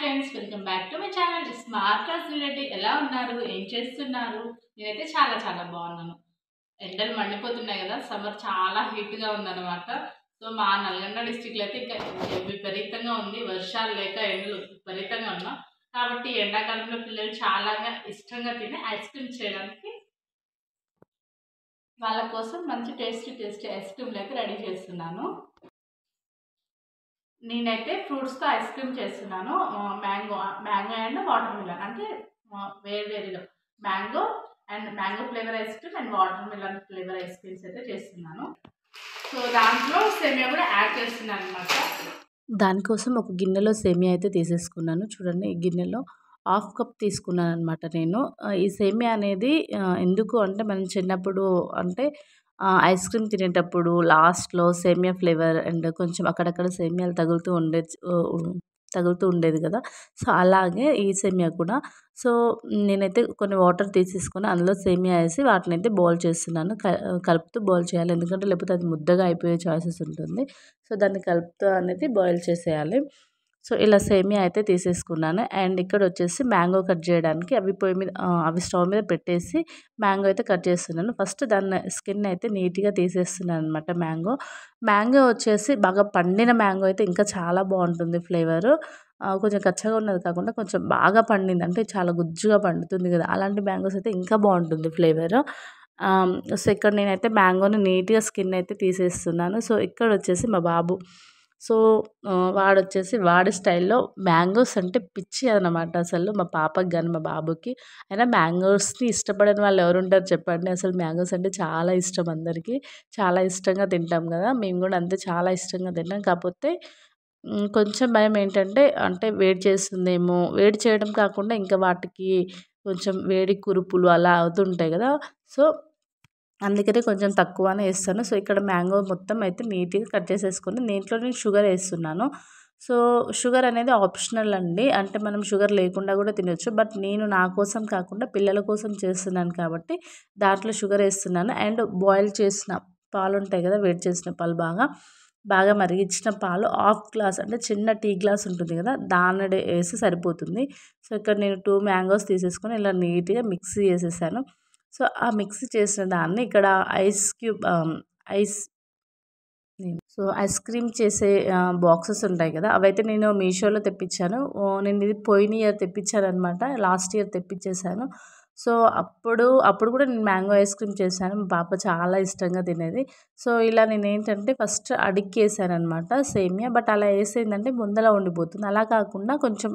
Friends, welcome back to my channel smart class relative. ఎలా ఉన్నారు? ఏం చేస్తున్నారు? నేనైతే చాలా చాలా బాగున్నాను. ఎండలు మండిపోతున్నాయి కదా, సమ్మర్ చాలా హీట్గా ఉందన్నమాట. సో మా నల్గొండ డిస్టిక్లో అయితే ఇంకా విపరీతంగా ఉంది. వర్షాలు లేక ఎండలు విపరీతంగా ఉన్నాం. కాబట్టి ఎండాకాలంలో పిల్లలు చాలా ఇష్టంగా తినే ఐస్ క్రీమ్ చేయడానికి వాళ్ళ కోసం మంచి టేస్టీ ఐస్ క్రీమ్లు అయితే రెడీ చేస్తున్నాను. నేనైతే ఫ్రూట్స్‌తో ఐస్ క్రీమ్ చేస్తున్నాను. మ్యాంగో అండ్ వాటర్ మిలన్ అంటే వేరు mango mango flavour ice cream and water melon flavour ice creams అయితే చేస్తున్నాను. సో దాంట్లో సేమియా కూడా యాడ్ చేస్తున్నానన్నమాట. దానికోసం ఒక గిన్నెలో సేమియా అయితే తీసేసుకున్నాను. చూడండి, ఈ గిన్నెలో హాఫ్ కప్ తీసుకున్నాననమాట నేను. ఈ సేమియా అనేది ఎందుకు అంటే మనం చిన్నప్పుడు అంటే ఐస్ క్రీమ్ తినేటప్పుడు లాస్ట్‌లో సేమియా ఫ్లేవర్ అండ్ కొంచెం అక్కడక్కడ సేమియాలు తగులుతూ ఉండేది కదా! సో, అలాగే ఈ సేమియా కూడా. సో, నేనైతే కొన్ని వాటర్ తీసేసుకొని అందులో సేమియా ఏసి వాటినైతే బాయిల్ చేస్తున్నాను. కలుపుతూ బాయిల్ చేయాలి. ఎందుకంటే లేకపోతే అది ముద్దగా అయిపోయే ఛాన్సెస్ ఉంటుంది. సో, దాన్ని కలుపుతూ అనేది బాయిల్ చేసేయాలి. సో, ఇలా సేమియా అయితే తీసేసుకున్నాను. అండ్ ఇక్కడొచ్చేసి మ్యాంగో కట్ చేయడానికి అవి స్టవ్ మీద పెట్టేసి మ్యాంగో అయితే కట్ చేస్తున్నాను. ఫస్ట్ దాన్ని స్కిన్ అయితే నీట్‌గా తీసేస్తున్నాననమాట మ్యాంగో. మ్యాంగో వచ్చేసి బాగా పండిన మ్యాంగో అయితే ఇంకా చాలా బావుంటుంది ఫ్లేవరు. కొంచెం కచ్చగా ఉన్నది కాకుండా కొంచెం బాగా పండింది అంటే చాలా గుజ్జుగా పండుతుంది కదా! అలాంటి మ్యాంగోస్ అయితే ఇంకా బావుంటుంది ఫ్లేవరు. సో, ఇక్కడ నేనైతే మ్యాంగోని నీట్‌గా స్కిన్ అయితే తీసేస్తున్నాను. సో, ఇక్కడొచ్చేసి మా బాబు. సో, వాడొచ్చేసి వాడి స్టైల్‌లో మ్యాంగోస్ అంటే పిచ్చి అనమాట అసలు. మా పాపకి గాని, మా బాబుకి. అయినా మ్యాంగోస్‌ని ఇష్టపడని వాళ్ళు ఎవరుంటారు చెప్పండి. అసలు మ్యాంగోస్ అంటే చాలా ఇష్టం అందరికీ. చాలా ఇష్టంగా తింటాం కదా! మేము కూడా అంతే చాలా ఇష్టంగా తింటాం. కాకపోతే కొంచెం భయమేంటంటే అంటే వేడి చేస్తుందేమో, వేడి చేయడం కాకుండా ఇంకా వాటికి కొంచెం వేడి కురుపులు అలా అవుతుంటాయి కదా! సో, అందుకనే కొంచెం తక్కువనే ఏస్తాను. సో, ఇక్కడ మ్యాంగో మొత్తం అయితే నీట్‌గా కట్ చేసేసుకొని దీంట్లో నేను షుగర్ ఏస్తున్నాను. సో, షుగర్ అనేది ఆప్షనల్ అండి. అంటే మనం షుగర్ లేకుండా కూడా తినొచ్చు. బట్ నేను నా కోసం కాకుండా పిల్లల కోసం చేస్తున్నాను కాబట్టి దాంట్లో షుగర్ ఏస్తున్నాను. అండ్ బాయిల్ చేసిన పాలుంటాయి కదా! వేడి చేసిన పాలు బాగా మరిగించిన పాలు హాఫ్ గ్లాస్ అంటే చిన్న టీ గ్లాస్ ఉంటుంది కదా! దానిలో ఏసి సరిపోతుంది. సో, ఇక్కడ నేను 2 మ్యాంగోస్ తీసేసుకొని ఇలా నీట్‌గా మిక్సీ చేసేసాను. సో, ఆ మిక్సీ చేసిన దాన్ని ఇక్కడ ఐస్ ఐస్ క్రీమ్ చేసే బాక్సెస్ ఉంటాయి కదా! అవైతే నేను మీషోలో తెప్పించాను. నేను ఇది పోయిన ఇయర్ తెప్పించాననమాట. లాస్ట్ ఇయర్ తెప్పించేసాను. సో, అప్పుడు కూడా నేను మ్యాంగో ఐస్ క్రీమ్ చేశాను. మా పాప చాలా ఇష్టంగా తినేది. సో, ఇలా నేనేంటంటే ఫస్ట్ అడిక్కేసాననమాట సేమియా. బట్ అలా ఏసేందంటే ముందల ఉండిపోతుంది. అలా కాకుండా కొంచెం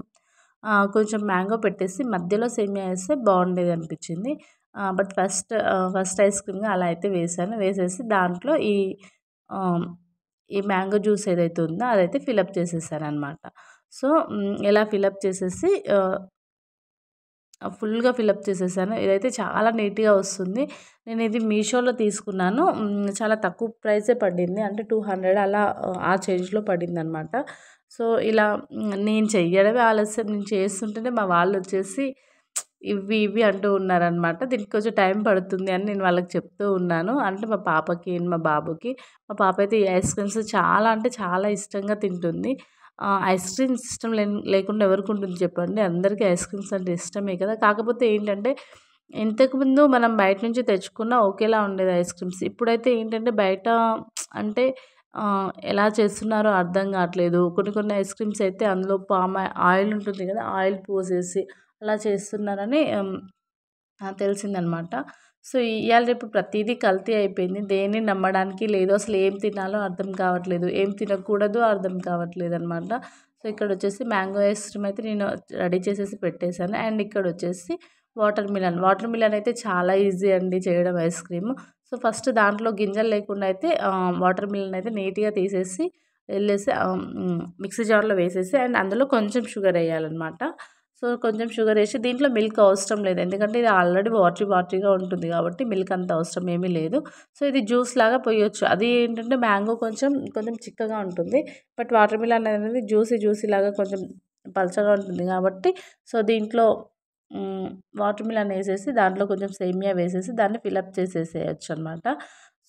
మ్యాంగో పెట్టేసి మధ్యలో సేమియా ఏస్తే బాగుండేదనిపించింది. బట్ ఫస్ట్ ఐస్ క్రీమ్‌గా అలా అయితే వేశాను. వేసేసి దాంట్లో ఈ మ్యాంగో జ్యూస్ ఏదైతే ఉందో అదైతే ఫిలప్ చేసేసాననమాట. సో, ఇలా ఫిలప్ చేసేసి ఫుల్‌గా ఫిలప్ చేసేసాను. ఇదైతే చాలా నీట్‌గా వస్తుంది. నేను ఇది మీషోలో తీసుకున్నాను. చాలా తక్కువ ప్రైసే పడింది. అంటే 200 అలా ఆ చేంజ్‌లో పడిందనమాట. సో, ఇలా నేను చెయ్యడమే ఆలస్యం. నేను చేస్తుంటేనే మా వాళ్ళొచ్చేసి ఇవి అంటూ ఉన్నారనమాట. దీనికి కొంచెం టైం పడుతుంది అని నేను వాళ్ళకి చెప్తూ ఉన్నాను. అంటే మా పాపకి అండ్ మా బాబుకి. మా పాప అయితే ఈ ఐస్ క్రీమ్స్ చాలా అంటే చాలా ఇష్టంగా తింటుంది. ఐస్ క్రీమ్స్ ఇష్టం లేకుండా ఎవరికుంటుంది చెప్పండి. అందరికీ ఐస్ క్రీమ్స్ అంటే ఇష్టమే కదా! కాకపోతే ఏంటంటే ఇంతకుముందు మనం బయట నుంచి తెచ్చుకున్న ఒకేలా ఉండేది ఐస్ క్రీమ్స్. ఇప్పుడైతే ఏంటంటే బయట అంటే ఎలా చేస్తున్నారో అర్థం కావట్లేదు. కొన్ని ఐస్ క్రీమ్స్ అయితే అందులో ఆయిల్ ఉంటుంది కదా! ఆయిల్ పోసేసి అలా చేస్తున్నారని తెలిసిందనమాట. సో, ఇయాల రేపు ప్రతీదీ కల్తీ అయిపోయింది. దేన్ని నమ్మడానికి లేదు. అసలు ఏం తినాలో అర్థం కావట్లేదు. ఏం తినకూడదో అర్థం కావట్లేదనమాట. సో, ఇక్కడొచ్చేసి మ్యాంగో ఐస్ క్రీమ్ అయితే నేను రెడీ చేసేసి పెట్టేసాను. అండ్ ఇక్కడొచ్చేసి వాటర్ మిలన్ అయితే చాలా ఈజీ అండి చేయడం ఐస్ క్రీమ్. సో, ఫస్ట్ దాంట్లో గింజలు లేకుండా అయితే వాటర్ మిలన్ అయితే నీట్‌గా తీసేసి మిక్సీ జార్‌లో వేసేసి అండ్ అందులో కొంచెం షుగర్ ఎయ్యాలనమాట. సో, కొంచెం షుగరేసి దీంట్లో మిల్క్ అవసరం లేదు. ఎందుకంటే ఇది ఆల్రెడీ వాటరీగా ఉంటుంది కాబట్టి మిల్క్ అంత అవసరం ఏమీ లేదు. సో, ఇది జ్యూస్ లాగా పొయ్యొచ్చు. అది ఏంటంటే మ్యాంగో కొంచెం చిక్కగా ఉంటుంది. బట్ వాటర్ మిలన్ అనేది జ్యూసీ లాగా కొంచెం పలచగా ఉంటుంది కాబట్టి సో, దీంట్లో వాటర్ మిలన్ ఏసేసి దాంట్లో కొంచెం సేమియా వేసేసి దాన్ని ఫిలప్ చేసేసేయొచ్చనమాట.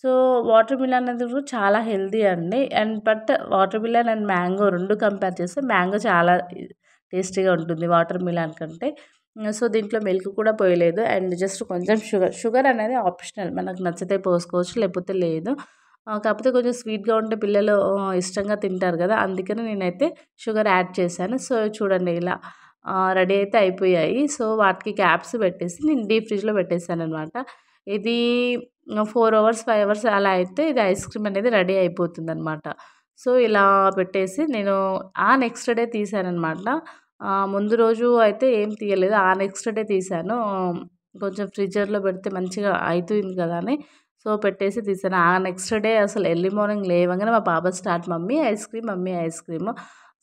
సో, వాటర్ మిలన్ అనేది కూడా చాలా హెల్తీ అండి. But water melon and mango 2 compare చేస్తే మ్యాంగో చాలా టేస్టీగా ఉంటుంది వాటర్ మిలన్ కంటే. సో దీంట్లో మిల్క్ కూడా పోయలేదు అండ్ జస్ట్ కొంచెం షుగర్ అనేది ఆప్షనల్, మనకు నచ్చితే పోసుకోవచ్చు లేకపోతే లేదు. కాకపోతే కొంచెం స్వీట్గా ఉంటే పిల్లలు ఇష్టంగా తింటారు కదా, అందుకని నేనైతే షుగర్ యాడ్ చేశాను. సో చూడండి ఇలా రెడీ అయితే అయిపోయాయి. సో వాటికి క్యాప్స్ పెట్టేసి నేను డీప్ ఫ్రిడ్జ్లో పెట్టేశాను అనమాట. ఇది 4 అవర్స్ 5 అవర్స్ అలా అయితే ఇది ఐస్ క్రీమ్ అనేది రెడీ అయిపోతుంది అనమాట. సో ఇలా పెట్టేసి నేను నెక్స్ట్ డే తీసాననమాట. ముందు రోజు అయితే ఏం తీయలేదు, నెక్స్ట్ డే తీసాను. కొంచెం ఫ్రిడ్జర్లో పెడితే మంచిగా అవుతుంది కదా అని సో పెట్టేసి తీసాను. నెక్స్ట్ డే అసలు ఎర్లీ మార్నింగ్ లేవగానే మా పాప start, mummy ice cream, mummy ice cream.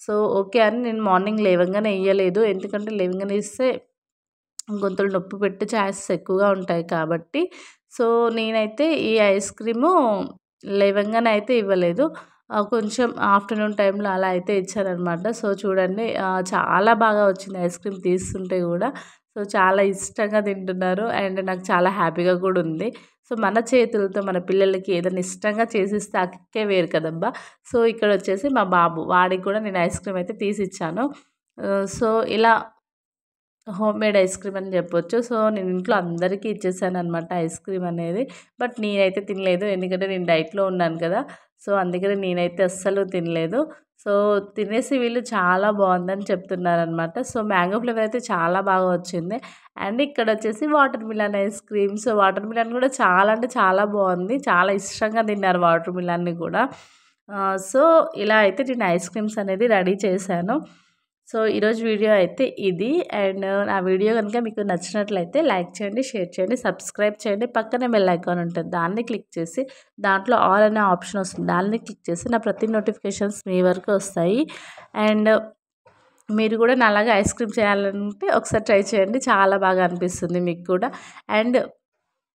So okay అని నేను మార్నింగ్ లేవగానే వేయలేదు, ఎందుకంటే లేవగానే ఇస్తే గొంతులు నొప్పి పెట్టే ఛాన్సెస్ ఎక్కువగా ఉంటాయి కాబట్టి. సో నేనైతే ఈ ఐస్ క్రీము లేవంగానే అయితే ఇవ్వలేదు, కొంచెం ఆఫ్టర్నూన్ టైంలో అలా అయితే ఇచ్చాననమాట. సో చూడండి చాలా బాగా వచ్చింది ఐస్ క్రీమ్ తీస్తుంటే కూడా. సో చాలా ఇష్టంగా తింటున్నారు అండ్ నాకు చాలా హ్యాపీగా కూడా ఉంది. సో మన చేతులతో మన పిల్లలకి ఏదైనా ఇష్టంగా చేసిస్తే ఆ కిక్కే వేరు కదబ్బా. సో ఇక్కడ వచ్చేసి మా బాబు, వాడికి కూడా నేను ఐస్ క్రీమ్ అయితే తీసిచ్చాను. సో ఇలా హోమ్ మేడ్ ఐస్ క్రీమ్ అని చెప్పొచ్చు. సో నేను ఇంట్లో అందరికీ ఇచ్చేసాననమాట ఐస్ క్రీమ్ అనేది. బట్ నేనైతే తినలేదు, ఎందుకంటే నేను డైట్‌లో ఉన్నాను కదా. సో అందుకని నేనైతే అస్సలు తినలేదు. సో తినేసి వీళ్ళు చాలా బాగుందని చెప్తున్నారనమాట. సో మ్యాంగో ఫ్లేవర్ అయితే చాలా బాగా వచ్చింది. అండ్ ఇక్కడ వచ్చేసి water melon ice cream. So water melon కూడా చాలా అంటే చాలా బాగుంది, చాలా ఇష్టంగా తిన్నారు వాటర్ మిలన్‌ని కూడా. సో ఇలా అయితే నేను ఐస్ క్రీమ్స్ అనేది రెడీ చేశాను. సో ఈరోజు వీడియో అయితే ఇది. అండ్ నా వీడియో కనుక మీకు నచ్చినట్లయితే లైక్ చేయండి, షేర్ చేయండి, సబ్స్క్రైబ్ చేయండి. పక్కనే బెల్ ఐకాన్ ఉంటుంది, దాన్ని క్లిక్ చేసి దాంట్లో ఆల్ అనే ఆప్షన్ వస్తుంది, దాన్ని క్లిక్ చేసి నా ప్రతి నోటిఫికేషన్స్ మీ వరకు వస్తాయి. అండ్ మీరు కూడా నాలాగా ఐస్ క్రీమ్ చేయాలంటే ఒకసారి ట్రై చేయండి, చాలా బాగా అనిపిస్తుంది మీకు కూడా. అండ్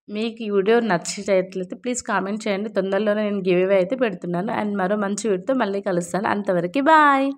మీకు ఈ వీడియో నచ్చినట్లయితే ప్లీజ్ కామెంట్ చేయండి. తొందరలోనే నేను గివ్ అవే అయితే పెడుతున్నాను. అండ్ మరో మంచి వీడియోతో మళ్ళీ కలుస్తాను. అంతవరకు బాయ్.